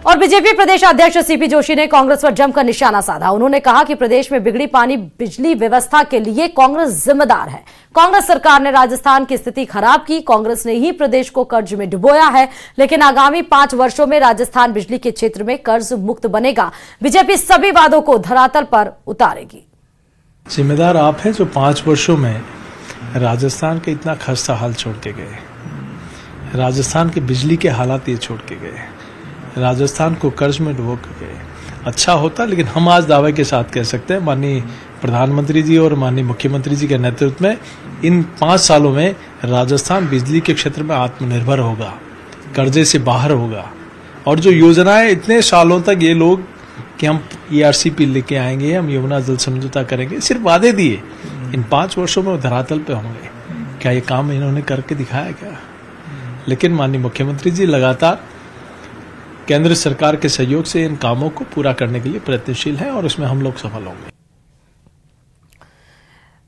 और बीजेपी प्रदेश अध्यक्ष सीपी जोशी ने कांग्रेस पर जमकर निशाना साधा। उन्होंने कहा कि प्रदेश में बिगड़ी पानी बिजली व्यवस्था के लिए कांग्रेस जिम्मेदार है। कांग्रेस सरकार ने राजस्थान की स्थिति खराब की, कांग्रेस ने ही प्रदेश को कर्ज में डुबोया है, लेकिन आगामी 5 वर्षों में राजस्थान बिजली के क्षेत्र में कर्ज मुक्त बनेगा। बीजेपी सभी वादों को धरातल पर उतारेगी। जिम्मेदार आप हैं जो 5 वर्षों में राजस्थान के इतना खस्ता हाल छोड़ के गए, राजस्थान के बिजली के हालात ये छोड़ के गए, राजस्थान को कर्ज में डुबो के गए। अच्छा होता, लेकिन हम आज दावे के साथ कह सकते हैं माननीय प्रधानमंत्री जी और माननीय मुख्यमंत्री जी के नेतृत्व में इन 5 सालों में राजस्थान बिजली के क्षेत्र में आत्मनिर्भर होगा, कर्जे से बाहर होगा। और जो योजनाएं इतने सालों तक ये लोग कि हम ERCP लेके आएंगे, हम यमुना जल समझौता करेंगे, सिर्फ वादे दिए, इन 5 वर्षों में वो धरातल पे होंगे। क्या ये काम इन्होंने करके दिखाया क्या? लेकिन माननीय मुख्यमंत्री जी लगातार केंद्र सरकार के सहयोग से इन कामों को पूरा करने के लिए प्रयत्नशील हैं और इसमें हम लोग सफल होंगे।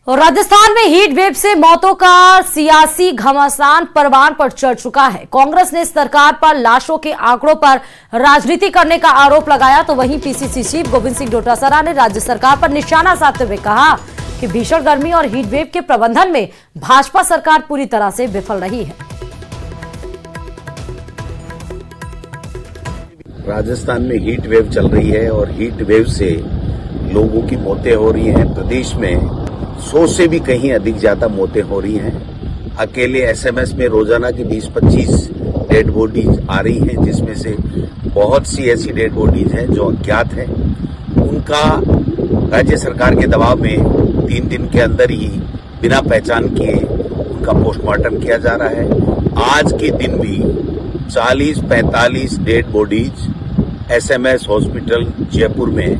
और राजस्थान में हीट वेव से मौतों का सियासी घमासान परवान पर चढ़ चुका है। कांग्रेस ने सरकार पर लाशों के आंकड़ों पर राजनीति करने का आरोप लगाया, तो वहीं PCC चीफ गोविंद सिंह डोटासरा ने राज्य सरकार पर निशाना साधते हुए कहा कि भीषण गर्मी और हीट वेव के प्रबंधन में भाजपा सरकार पूरी तरह से विफल रही है। राजस्थान में हीट वेव चल रही है और हीट वेव से लोगों की मौतें हो रही हैं। प्रदेश में 100 से भी कहीं अधिक ज्यादा मौतें हो रही हैं। अकेले SMS में रोजाना की 20-25 डेड बॉडीज आ रही हैं, जिसमें से बहुत सी ऐसी डेड बॉडीज हैं जो अज्ञात हैं। उनका राज्य सरकार के दबाव में 3 दिन के अंदर ही बिना पहचान किए उनका पोस्टमार्टम किया जा रहा है। आज के दिन भी 40-45 dead bodies SMS hospital Jaipur में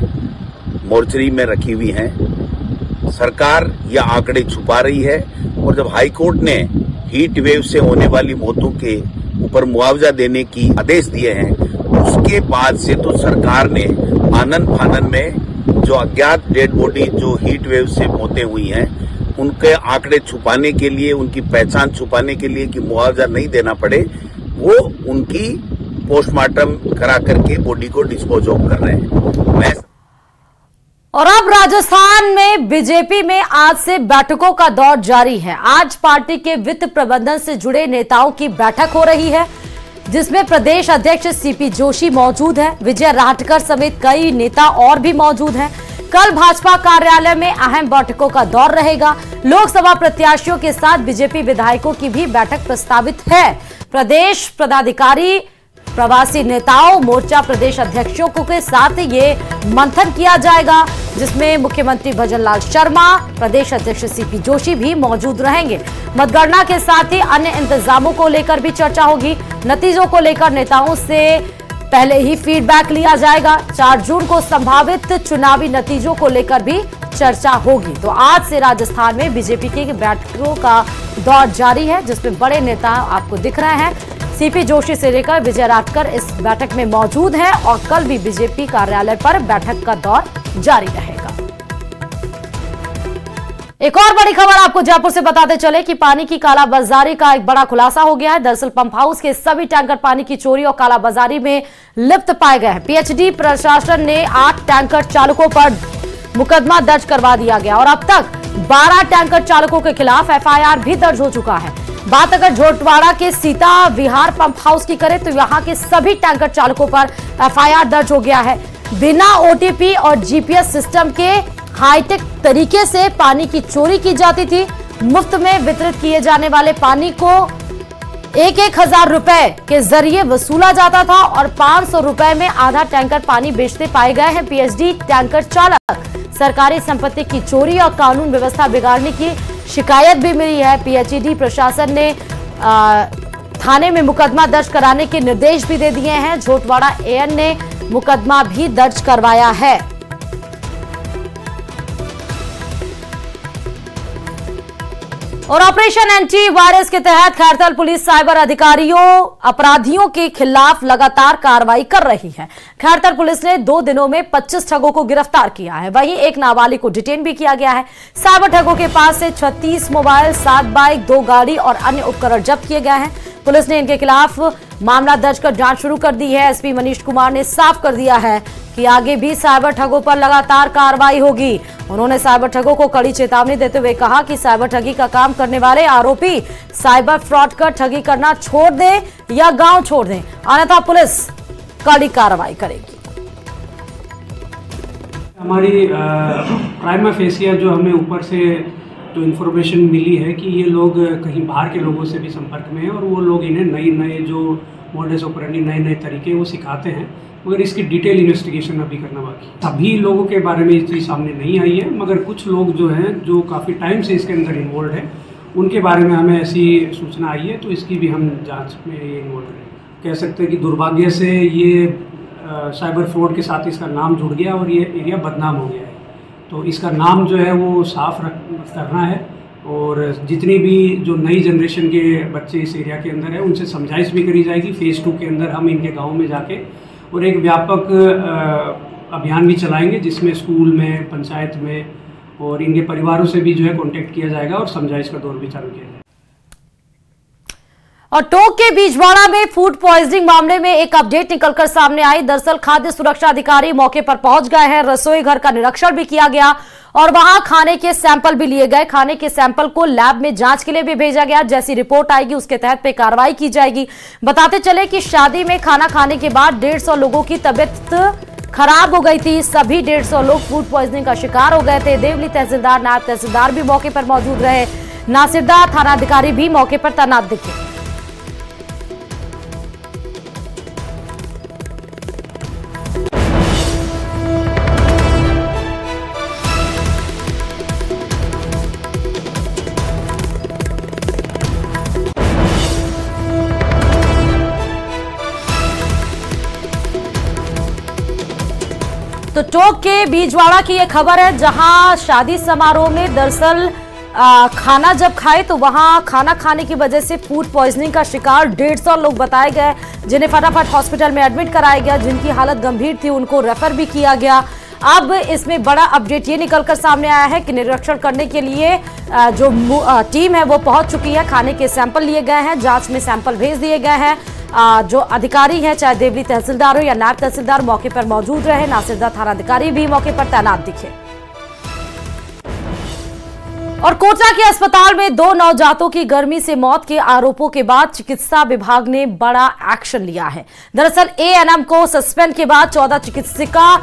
मोर्चरी में रखी हुई हैं। सरकार यह आंकड़े छुपा रही है और जब हाईकोर्ट ने हीट वेव से होने वाली मौतों के ऊपर मुआवजा देने की आदेश दिए हैं, उसके बाद से तो सरकार ने आनन फानन में जो अज्ञात डेड बॉडी जो हीट वेव से मौतें हुई हैं उनके आंकड़े छुपाने के लिए, उनकी पहचान छुपाने के लिए कि मुआवजा नहीं देना पड़े, वो उनकी पोस्टमार्टम करा करके बॉडी को डिस्पोज ऑफ कर रहे हैं। और अब राजस्थान में बीजेपी में आज से बैठकों का दौर जारी है। आज पार्टी के वित्त प्रबंधन से जुड़े नेताओं की बैठक हो रही है, जिसमें प्रदेश अध्यक्ष सीपी जोशी मौजूद है, विजय राहटकर समेत कई नेता और भी मौजूद हैं। कल भाजपा कार्यालय में अहम बैठकों का दौर रहेगा। लोकसभा प्रत्याशियों के साथ बीजेपी विधायकों की भी बैठक प्रस्तावित है। प्रदेश पदाधिकारी, प्रवासी नेताओं, मोर्चा प्रदेश अध्यक्षों के साथ ये मंथन किया जाएगा, जिसमें मुख्यमंत्री भजनलाल शर्मा, प्रदेश अध्यक्ष सीपी जोशी भी मौजूद रहेंगे। मतगणना के साथ ही अन्य इंतजामों को लेकर भी चर्चा होगी। नतीजों को लेकर नेताओं से पहले ही फीडबैक लिया जाएगा। 4 जून को संभावित चुनावी नतीजों को लेकर भी चर्चा होगी। तो आज से राजस्थान में बीजेपी की बैठकों का दौर जारी है, जिसमें बड़े नेता आपको दिख रहे हैं। सीपी जोशी से लेकर विजय राहटकर इस बैठक में मौजूद हैं और कल भी बीजेपी कार्यालय पर बैठक का दौर जारी रहेगा। एक और बड़ी खबर आपको जयपुर से बताते चले कि पानी की कालाबाजारी का एक बड़ा खुलासा हो गया है। दरअसल पंप हाउस के सभी टैंकर पानी की चोरी और कालाबाजारी में लिप्त पाए गए हैं। PHD प्रशासन ने 8 टैंकर चालकों पर मुकदमा दर्ज करवा दिया गया और अब तक 12 टैंकर चालकों के खिलाफ FIR भी दर्ज हो चुका है। बात अगर झोटवाड़ा के सीता विहार पंप हाउस की करें तो यहां के सभी टैंकर चालकों पर FIR दर्ज हो गया है। बिना OTP और GPS सिस्टम के हाईटेक तरीके से पानी की चोरी की जाती थी। मुफ्त में वितरित किए जाने वाले पानी को 1,000 रुपए के जरिए वसूला जाता था और 500 रुपए में आधा टैंकर पानी बेचते पाए गए हैं PHD टैंकर चालक। सरकारी संपत्ति की चोरी और कानून व्यवस्था बिगाड़ने की शिकायत भी मिली है। PHD प्रशासन ने थाने में मुकदमा दर्ज कराने के निर्देश भी दे दिए हैं। झोटवाड़ा AN ने मुकदमा भी दर्ज करवाया है। और ऑपरेशन एंटी वायरस के तहत खैरथल पुलिस साइबर अपराधियों के खिलाफ लगातार कार्रवाई कर रही है। खैरथल पुलिस ने 2 दिनों में 25 ठगों को गिरफ्तार किया है। वहीं एक नाबालिग को डिटेन भी किया गया है। साइबर ठगों के पास से 36 मोबाइल, 7 बाइक, 2 गाड़ी और अन्य उपकरण जब्त किए गए हैं। पुलिस ने इनके खिलाफ मामला दर्ज कर जांच शुरू कर दी है। एसपी मनीष कुमार ने साफ कर दिया है कि आगे भी साइबर ठगों पर लगातार कार्रवाई होगी। उन्होंने साइबर ठगों को कड़ी चेतावनी देते हुए कहा कि साइबर ठगी का काम करने वाले आरोपी साइबर फ्रॉड कर ठगी करना छोड़ दें या गांव छोड़ दें, अन्यथा पुलिस कड़ी कार्रवाई करेगी। हमारी प्राइमा फेसिया जो हमें ऊपर से जो इन्फॉर्मेशन मिली है कि ये लोग कहीं बाहर के लोगों से भी संपर्क में हैं और वो लोग इन्हें नए जो मॉडल्स ऑपरेंडी, नए तरीके वो सिखाते हैं, मगर इसकी डिटेल इन्वेस्टिगेशन अभी करना बाकी है। सभी लोगों के बारे में ये चीज़ सामने नहीं आई है, मगर कुछ लोग जो हैं जो काफ़ी टाइम से इसके अंदर इन्वॉल्व है, उनके बारे में हमें ऐसी सूचना आई है, तो इसकी भी हम जाँच में इन्वॉल्व हैं। कह सकते हैं कि दुर्भाग्य से ये साइबर फ्रॉड के साथ इसका नाम जुड़ गया और ये एरिया बदनाम हो गया है। तो इसका नाम जो है वो साफ करना है और जितनी भी जो नई जनरेशन के बच्चे इस एरिया के अंदर है उनसे समझाइश भी करी जाएगी। फेज़ 2 के अंदर हम इनके गाँव में जाके और एक व्यापक अभियान भी चलाएंगे, जिसमें स्कूल में, पंचायत में और इनके परिवारों से भी जो है कांटेक्ट किया जाएगा और समझाइश का दौर भी चालू किया जाएगा। और टोंक के बीजवाड़ा में फूड पॉइजनिंग मामले में एक अपडेट निकलकर सामने आई। दरअसल खाद्य सुरक्षा अधिकारी मौके पर पहुंच गए हैं। रसोई घर का निरीक्षण भी किया गया और वहां खाने के सैंपल भी लिए गए। खाने के सैंपल को लैब में जांच के लिए भी भेजा गया। जैसी रिपोर्ट आएगी उसके तहत पे कार्रवाई की जाएगी। बताते चले कि शादी में खाना खाने के बाद 150 लोगों की तबियत खराब हो गई थी। सभी 150 लोग फूड पॉइजनिंग का शिकार हो गए थे। देवली तहसीलदार, नायब तहसीलदार भी मौके पर मौजूद रहे। नासिरदार थानाधिकारी भी मौके पर तैनात दिखे। तो टोंक के बीजवाड़ा की यह खबर है, जहां शादी समारोह में दरअसल खाना जब खाए तो वहां खाना खाने की वजह से फूड पॉइजनिंग का शिकार 150 लोग बताए गए, जिन्हें फटाफट हॉस्पिटल में एडमिट कराया गया। जिनकी हालत गंभीर थी उनको रेफर भी किया गया। अब इसमें बड़ा अपडेट ये निकलकर सामने आया है कि निरीक्षण करने के लिए जो टीम है वो पहुंच चुकी है। खाने के सैंपल लिए गए हैं, जांच में सैंपल भेज दिए गए हैं। जो अधिकारी हैं, चाहे देवली तहसीलदार हो या नायब तहसीलदार, मौके पर मौजूद रहे। नासिरदार थानाधिकारी भी मौके पर तैनात दिखे। और कोटा के अस्पताल में 2 नवजातों की गर्मी से मौत के आरोपों के बाद चिकित्सा विभाग ने बड़ा एक्शन लिया है। दरअसल एएनएम को सस्पेंड के बाद 14 चिकित्सा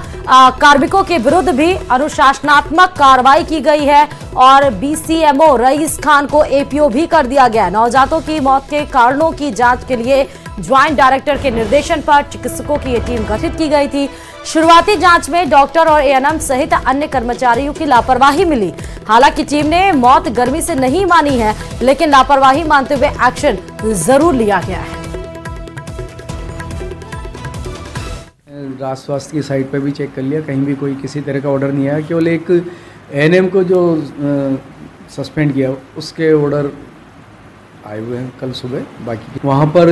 कार्मिकों के विरुद्ध भी अनुशासनात्मक कार्रवाई की गई है और बीसीएमओ रईस खान को एपीओ भी कर दिया गया। नवजातों की मौत के कारणों की जांच के लिए ज्वाइंट डायरेक्टर के निर्देशन पर चिकित्सकों की यह टीम गठित की गई थी। शुरुआती जांच में डॉक्टर और एएनएम सहित अन्य कर्मचारियों की लापरवाही मिली। हालांकि टीम ने मौत गर्मी से नहीं मानी है, लेकिन लापरवाही मानते हुए एक्शन जरूर लिया गया है। राज स्वास्थ्य की साइट पर भी चेक कर लिया, कहीं भी कोई किसी तरह का ऑर्डर नहीं आया। केवल एक एएनएम को जो सस्पेंड किया उसके ऑर्डर आए हुए हैं कल सुबह। बाकी वहाँ पर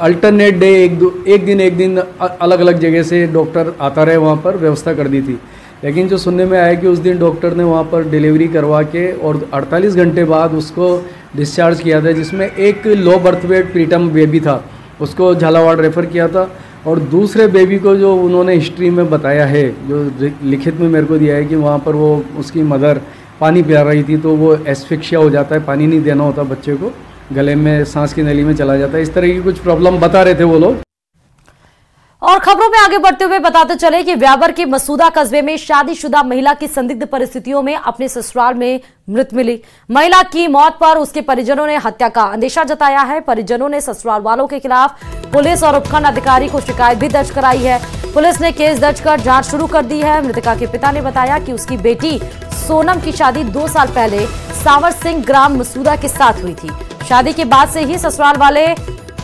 अल्टरनेट डे एक दिन अलग अलग जगह से डॉक्टर आता रहे, वहाँ पर व्यवस्था कर दी थी। लेकिन जो सुनने में आया कि उस दिन डॉक्टर ने वहाँ पर डिलीवरी करवा के और 48 घंटे बाद उसको डिस्चार्ज किया था, जिसमें एक low birth weight preterm baby था, उसको झालावाड़ रेफ़र किया था। और दूसरे बेबी को जो उन्होंने हिस्ट्री में बताया है, जो लिखित में मेरे को दिया है कि वहाँ पर वो उसकी मदर पानी पिला रही थी तो वो एस्फिक्सिया हो जाता है, पानी नहीं देना होता बच्चे को, गले में सांस की नली में चला जाता है। इस तरह की कुछ प्रॉब्लम बता रहे थे वो लोग। और खबरों में आगे बढ़ते हुए बताते चले कि व्यावर के मसूदा कस्बे में शादीशुदा महिला की संदिग्ध परिस्थितियों में अपने ससुराल में मृत मिली। महिला की मौत पर उसके परिजनों ने हत्या का अंदेशा जताया है। परिजनों ने ससुराल वालों के खिलाफ पुलिस और उपखंड अधिकारी को शिकायत भी दर्ज कराई है। पुलिस ने केस दर्ज कर जांच शुरू कर दी है। मृतका के पिता ने बताया कि उसकी बेटी सोनम की शादी 2 साल पहले सावर सिंह ग्राम मसूदा के साथ हुई थी। शादी के बाद से ही ससुराल वाले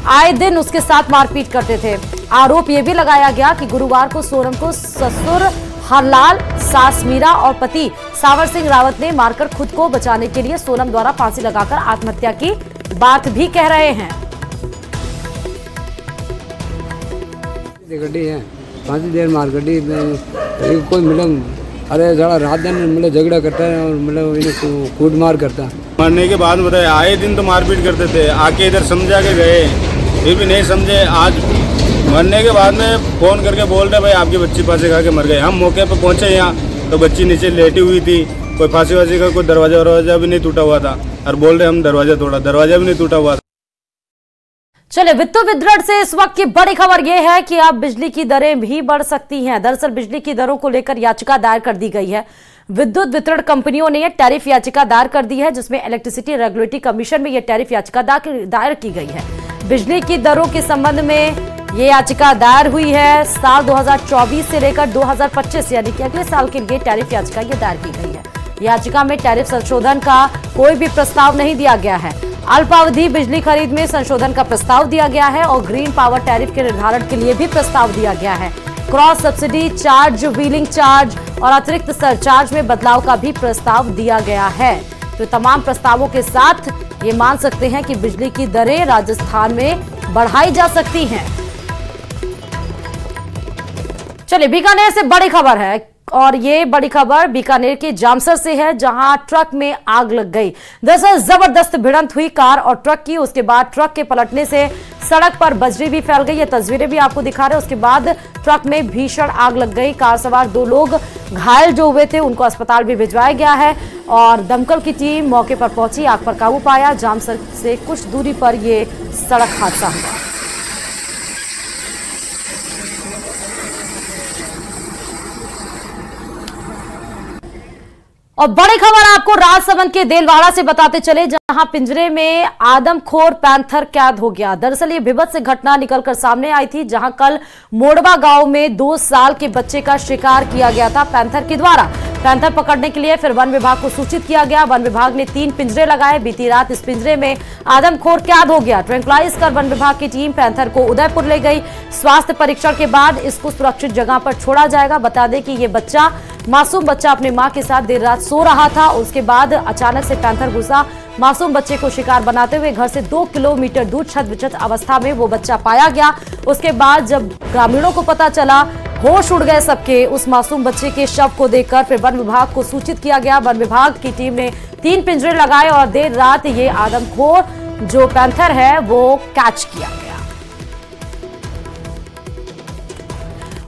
आए दिन उसके साथ मारपीट करते थे। आरोप यह भी लगाया गया कि गुरुवार को सोनम को ससुर हरलाल, सास मीरा और पति सावर सिंह रावत ने मारकर खुद को बचाने के लिए सोनम द्वारा फांसी लगाकर आत्महत्या की बात भी कह रहे हैं। गड्डी है 5 देर मार गड्डी कोई मतलब अरे जरा रात दिन मतलब झगड़ा करता है और मतलब कूट मार करता है। मरने के बाद बताए आए दिन तो मारपीट करते थे, आके इधर समझा के गए फिर भी नहीं समझे। आज मरने के बाद में फोन करके बोल रहे भाई आपकी बच्ची फांसी खा के मर गए। हम मौके पे पहुंचे यहाँ तो बच्ची नीचे लेटी हुई थी, कोई फांसी वासी का कोई दरवाजा भी नहीं टूटा हुआ था और बोल रहे हम दरवाजा तोड़ा, दरवाजा भी नहीं टूटा हुआ था। चले वित्त विवरण से इस वक्त की बड़ी खबर यह है कि अब बिजली की दरें भी बढ़ सकती हैं। दरअसल बिजली की दरों को लेकर याचिका दायर कर दी गई है। विद्युत वितरण कंपनियों ने यह टैरिफ याचिका दायर कर दी है, जिसमें इलेक्ट्रिसिटी रेगुलेटरी कमीशन में यह टैरिफ याचिका दायर की गई है। बिजली की दरों के संबंध में ये याचिका दायर हुई है। साल 2024 से लेकर 2025 यानी कि अगले साल के लिए टैरिफ याचिका ये दायर की गई है। याचिका में टैरिफ संशोधन का कोई भी प्रस्ताव नहीं दिया गया है। अल्पावधि बिजली खरीद में संशोधन का प्रस्ताव दिया गया है और ग्रीन पावर टैरिफ के निर्धारण के लिए भी प्रस्ताव दिया गया है। Cross subsidy charge, wheeling charge और अतिरिक्त सरचार्ज में बदलाव का भी प्रस्ताव दिया गया है। तो तमाम प्रस्तावों के साथ ये मान सकते हैं कि बिजली की दरें राजस्थान में बढ़ाई जा सकती हैं। चलिए बीकानेर से बड़ी खबर है और ये बड़ी खबर बीकानेर के जामसर से है, जहां ट्रक में आग लग गई। दरअसल जबरदस्त भिड़ंत हुई कार और ट्रक की। उसके बाद ट्रक के पलटने से सड़क पर बजरी भी फैल गई। ये तस्वीरें भी आपको दिखा रहे हैं। उसके बाद ट्रक में भीषण आग लग गई। कार सवार 2 लोग घायल जो हुए थे उनको अस्पताल भी भिजवाया गया है और दमकल की टीम मौके पर पहुंची, आग पर काबू पाया। जामसर से कुछ दूरी पर यह सड़क हादसा हुआ। और बड़ी खबर आपको राजसमंद के देलवाड़ा से बताते चले, जहां पिंजरे में आदमखोर पैंथर कैद हो गया। दरअसल ये विभत्स घटना निकलकर सामने आई थी, जहां कल मोड़वा गांव में 2 साल के बच्चे का शिकार किया गया था पैंथर के द्वारा। पैंथर पकड़ने के लिए फिर वन विभाग को सूचित किया गया। वन विभाग ने 3 पिंजरे लगाए। बीती रात इस पिंजरे में आदमखोर कैद हो गया। ट्रैंक्लाइज कर वन विभाग की टीम पैंथर को उदयपुर ले गई। स्वास्थ्य परीक्षण के बाद इसको सुरक्षित जगह पर छोड़ा जाएगा। बता दें कि ये बच्चा, मासूम बच्चा, अपने मां के साथ देर रात सो रहा था। उसके बाद अचानक से पैंथर घुसा। मासूम बच्चे को शिकार बनाते हुए घर से 2 किलोमीटर दूर छत विचत अवस्था में वो बच्चा पाया गया। उसके बाद जब ग्रामीणों को पता चला, होश उड़ गए सबके। उस मासूम बच्चे के शव को देखकर फिर वन विभाग को सूचित किया गया। वन विभाग की टीम ने 3 पिंजरे लगाए और देर रात ये आदमखोर जो पैंथर है वो कैच किया गया।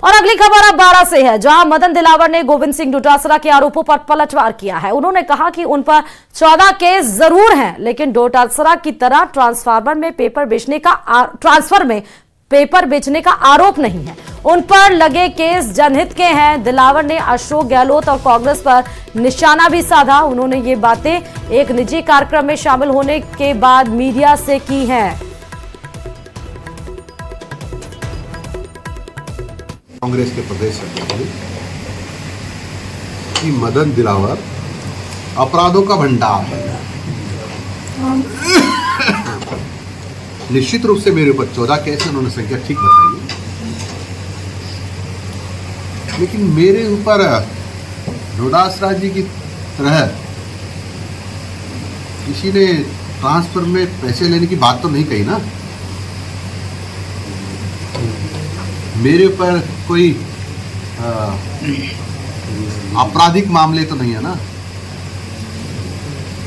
और अगली खबर अब बारां से है, जहां मदन दिलावर ने गोविंद सिंह डोटासरा के आरोपों पर पलटवार किया है। उन्होंने कहा कि उन पर 14 केस जरूर हैं, लेकिन डोटासरा की तरह ट्रांसफर में पेपर बेचने का आरोप नहीं है। उन पर लगे केस जनहित के हैं। दिलावर ने अशोक गहलोत और कांग्रेस पर निशाना भी साधा। उन्होंने ये बातें एक निजी कार्यक्रम में शामिल होने के बाद मीडिया से की हैं। कांग्रेस के प्रदेश अध्यक्ष कि मदन दिलावर अपराधों का भंडार है। निश्चित रूप से मेरे ऊपर 14 केस, उन्होंने संख्या ठीक बताई, लेकिन मेरे ऊपर डोटासरा जी की तरह किसी ने ट्रांसफर में पैसे लेने की बात तो नहीं कही ना। मेरे ऊपर कोई आपराधिक मामले तो नहीं है ना,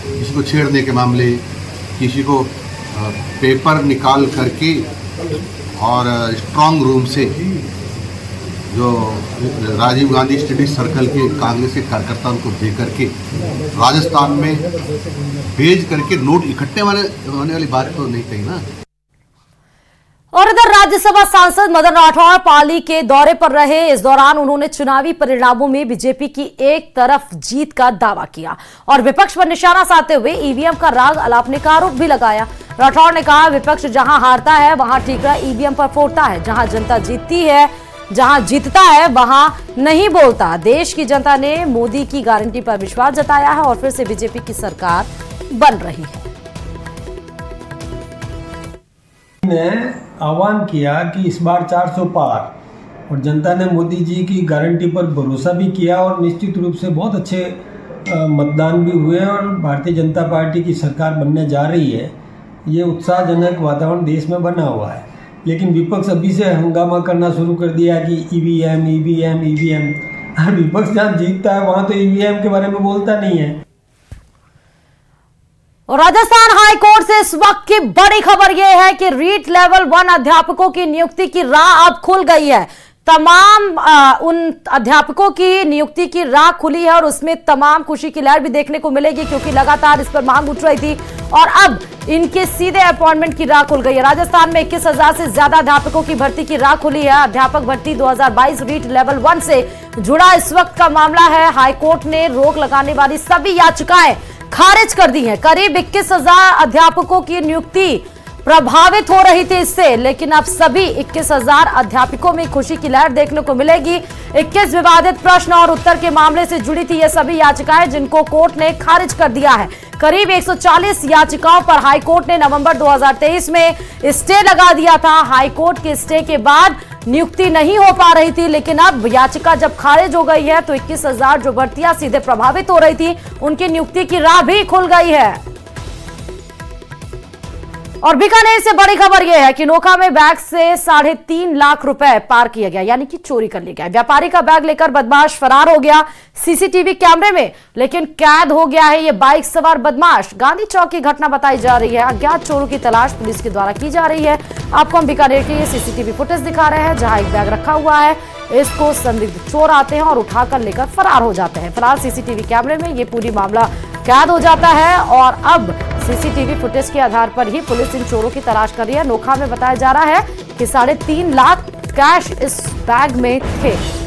किसी को छेड़ने के मामले, किसी को पेपर निकाल करके और स्ट्रांग रूम से जो राजीव गांधी स्टडी सर्कल के कांग्रेस के कार्यकर्ताओं को दे करके राजस्थान में भेज करके नोट इकट्ठे होने वाली बात तो नहीं कही ना। और इधर राज्यसभा सांसद मदन राठौड़ पाली के दौरे पर रहे। इस दौरान उन्होंने चुनावी परिणामों में बीजेपी की एक तरफ जीत का दावा किया और विपक्ष पर निशाना साधते हुए ईवीएम का राग अलापने का आरोप भी लगाया। राठौड़ ने कहा, विपक्ष जहां हारता है वहां ठीकरा ईवीएम पर फोड़ता है, जहां जनता जीतती है, जहां जीतता है वहां नहीं बोलता। देश की जनता ने मोदी की गारंटी पर विश्वास जताया है और फिर से बीजेपी की सरकार बन रही है। ने आह्वान किया कि इस बार 400 पार, और जनता ने मोदी जी की गारंटी पर भरोसा भी किया और निश्चित रूप से बहुत अच्छे मतदान भी हुए और भारतीय जनता पार्टी की सरकार बनने जा रही है। ये उत्साहजनक वातावरण देश में बना हुआ है। लेकिन विपक्ष अभी से हंगामा करना शुरू कर दिया कि ईवीएम ईवीएम ईवीएम। विपक्ष जहाँ जीतता है वहां तो ईवीएम के बारे में बोलता नहीं है। और राजस्थान हाई कोर्ट से इस वक्त की बड़ी खबर यह है कि रीट लेवल 1 अध्यापकों की नियुक्ति की राह अब खुल गई है। तमाम उन अध्यापकों की नियुक्ति की राह खुली है और उसमें तमाम खुशी की लहर भी देखने को मिलेगी, क्योंकि लगातार इस पर मांग उठ रही थी और अब इनके सीधे अपॉइंटमेंट की राह खुल गई है। राजस्थान में 21,000 से ज्यादा अध्यापकों की भर्ती की राह खुली है। अध्यापक भर्ती 2022 रीट लेवल 1 से जुड़ा इस वक्त का मामला है। हाईकोर्ट ने रोक लगाने वाली सभी याचिकाएं खारिज कर दी है। करीब 21,000 अध्यापकों की नियुक्ति प्रभावित हो रही थी इससे, लेकिन अब सभी 21,000 अध्यापकों में खुशी की लहर देखने को मिलेगी। 21 विवादित प्रश्न और उत्तर के मामले से जुड़ी थी ये सभी याचिकाएं, जिनको कोर्ट ने खारिज कर दिया है। करीब 140 याचिकाओं पर हाईकोर्ट ने नवंबर 2023 में स्टे लगा दिया था। हाईकोर्ट के स्टे के बाद नियुक्ति नहीं हो पा रही थी, लेकिन अब याचिका जब खारिज हो गई है तो 21,000 जो भर्तियां सीधे प्रभावित हो रही थी, उनकी नियुक्ति की राह भी खुल गई है। और बीकानेर से बड़ी खबर यह है कि नोखा में बैग से 3.5 लाख रुपए पार किया गया, यानी कि चोरी कर लिया गया। व्यापारी का बैग लेकर बदमाश फरार हो गया सीसीटीवी कैमरे में, लेकिन कैद हो गया है ये बाइक सवार बदमाश। गांधी चौक की घटना बताई जा रही है। अज्ञात चोरों की तलाश पुलिस के द्वारा की जा रही है। आपको हम बीकानेर की ये सीसीटीवी फुटेज दिखा रहे हैं, जहां एक बैग रखा हुआ है। इसको संदिग्ध चोर आते हैं और उठाकर लेकर फरार हो जाते हैं। फिलहाल सीसीटीवी कैमरे में ये पूरी मामला कैद हो जाता है और अब सीसीटीवी फुटेज के आधार पर ही पुलिस इन चोरों की तलाश कर रही है। नोखा में बताया जा रहा है कि 3.5 लाख कैश इस बैग में थे।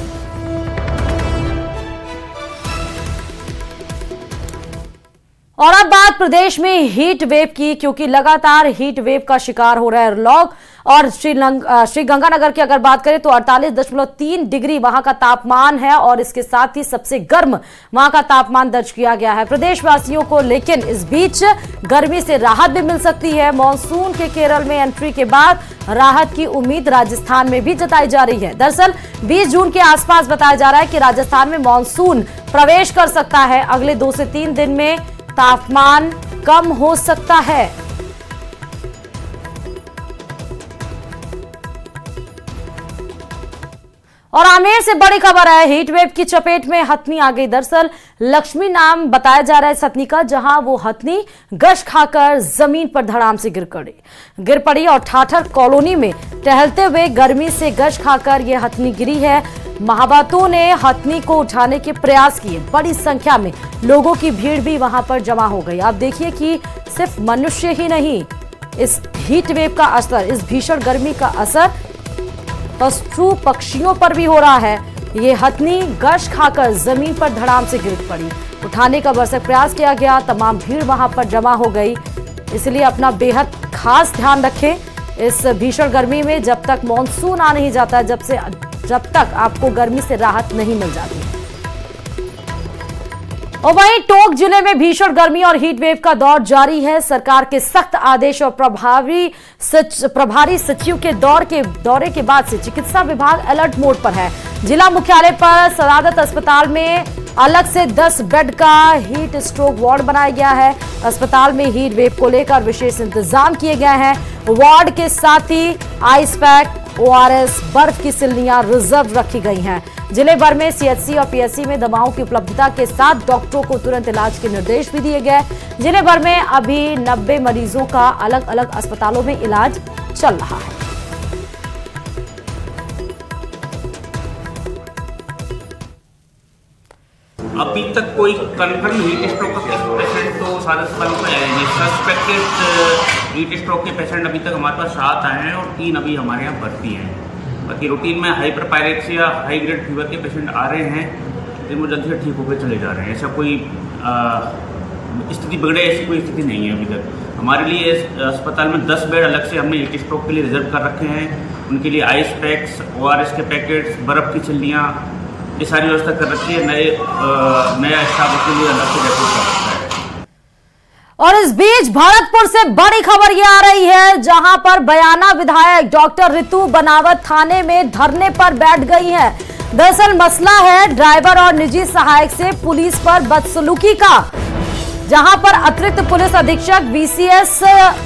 और अब बात प्रदेश में हीट वेव की, क्योंकि लगातार हीट वेव का शिकार हो रहे हैं लोग। और श्रीगंगानगर की अगर बात करें तो 48.3 डिग्री वहां का तापमान है और इसके साथ ही सबसे गर्म वहां का तापमान दर्ज किया गया है प्रदेशवासियों को। लेकिन इस बीच गर्मी से राहत भी मिल सकती है। मॉनसून के केरल में एंट्री के बाद राहत की उम्मीद राजस्थान में भी जताई जा रही है। दरअसल 20 जून के आसपास बताया जा रहा है कि राजस्थान में मॉनसून प्रवेश कर सकता है। अगले 2 से 3 दिन में तापमान कम हो सकता है। और आमेर से बड़ी खबर है, हीट वेव की चपेट में हथनी आ गई। दरअसल लक्ष्मी नाम बताया जा रहा है इस हथनी का, जहां वो हथनी गश खाकर जमीन पर धड़ाम से गिर पड़ी और ठाठर कॉलोनी में टहलते हुए गर्मी से गश खाकर ये हथनी गिरी है। महाबातों ने हथनी को उठाने के प्रयास किए। बड़ी संख्या में लोगों की भीड़ भी वहां पर जमा हो गई। आप देखिए कि सिर्फ मनुष्य ही नहीं, इस हीट वेव का असर, इस भीषण गर्मी का असर पशु पक्षियों पर भी हो रहा है। ये हथनी गश खाकर जमीन पर धड़ाम से गिर पड़ी। उठाने का भरसक प्रयास किया गया, तमाम भीड़ वहां पर जमा हो गई। इसलिए अपना बेहद खास ध्यान रखें इस भीषण गर्मी में, जब तक मॉनसून आ नहीं जाता, जब तक आपको गर्मी से राहत नहीं मिल जाती। और वहीं टोंक जिले में भीषण गर्मी और हीट वेव का दौर जारी है। सरकार के सख्त आदेश और प्रभारी सचिव के दौरे के बाद से चिकित्सा विभाग अलर्ट मोड पर है। जिला मुख्यालय पर सदाकत अस्पताल में अलग से 10 बेड का हीट स्ट्रोक वार्ड बनाया गया है। अस्पताल में हीट वेव को लेकर विशेष इंतजाम किए गए हैं। वार्ड के साथ ही आइस पैक, ORS, बर्फ की सिल्लियां रिजर्व रखी गई हैं। जिले भर में CHC और PSC में दवाओं की उपलब्धता के साथ डॉक्टरों को तुरंत इलाज के निर्देश भी दिए गए। जिले भर में अभी 90 मरीजों का अलग अलग अस्पतालों में इलाज चल रहा है। अभी तक कोई कंफर्म हीट स्ट्रोक का पेशेंट तो सारे अस्पतालों में आए हैं। सस्पेक्टेड हीट स्ट्रोक के पेशेंट अभी तक हमारे पास 7 आए हैं और 3 अभी हमारे यहाँ भर्ती हैं। बाकी रूटीन में हाइपरपायरेक्सिया, हाई ग्रेड फीवर के पेशेंट आ रहे हैं, लेकिन वो जल्दी से ठीक होकर चले जा रहे हैं। ऐसा कोई स्थिति बिगड़े ऐसी कोई स्थिति नहीं है अभी तक। हमारे लिए अस्पताल में 10 बेड अलग से हमने हीट स्ट्रोक के लिए रिजर्व कर रखे हैं। उनके लिए आइस पैक्स, ORS के पैकेट्स, बर्फ़ की छिल्लियाँ, ये सारी व्यवस्था कर रखी है। नया स्टाफ के लिए अलग से रिक्रूट कर रखा है। और इस बीच भरतपुर से बड़ी खबर ये आ रही है, जहां पर बयाना विधायक डॉक्टर रितु बनावत थाने में धरने पर बैठ गई हैं। दरअसल मसला है ड्राइवर और निजी सहायक से पुलिस पर बदसलूकी का, जहां पर अतिरिक्त पुलिस अधीक्षक VCS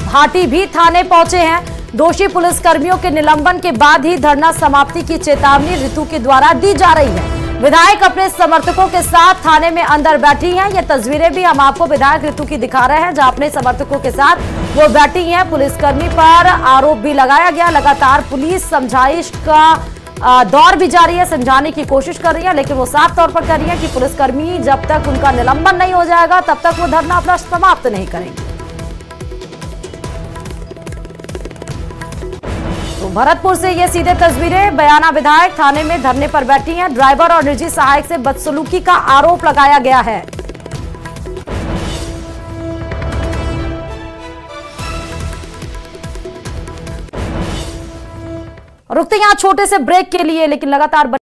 भाटी भी थाने पहुंचे हैं। दोषी पुलिसकर्मियों के निलंबन के बाद ही धरना समाप्ति की चेतावनी रितु के द्वारा दी जा रही है। विधायक अपने समर्थकों के साथ थाने में अंदर बैठी हैं। ये तस्वीरें भी हम आपको विधायक रितु की दिखा रहे हैं, जहां अपने समर्थकों के साथ वो बैठी हैं। पुलिसकर्मी पर आरोप भी लगाया गया। लगातार पुलिस समझाइश का दौर भी जारी है, समझाने की कोशिश कर रही है, लेकिन वो साफ तौर पर कह रही है कि पुलिसकर्मी जब तक उनका निलंबन नहीं हो जाएगा तब तक वो धरना अपना समाप्त नहीं करेंगे। तो भरतपुर से ये सीधे तस्वीरें, बयाना विधायक थाने में धरने पर बैठी हैं। ड्राइवर और निजी सहायक से बदसलूकी का आरोप लगाया गया है। रुकते यहां छोटे से ब्रेक के लिए, लेकिन लगातार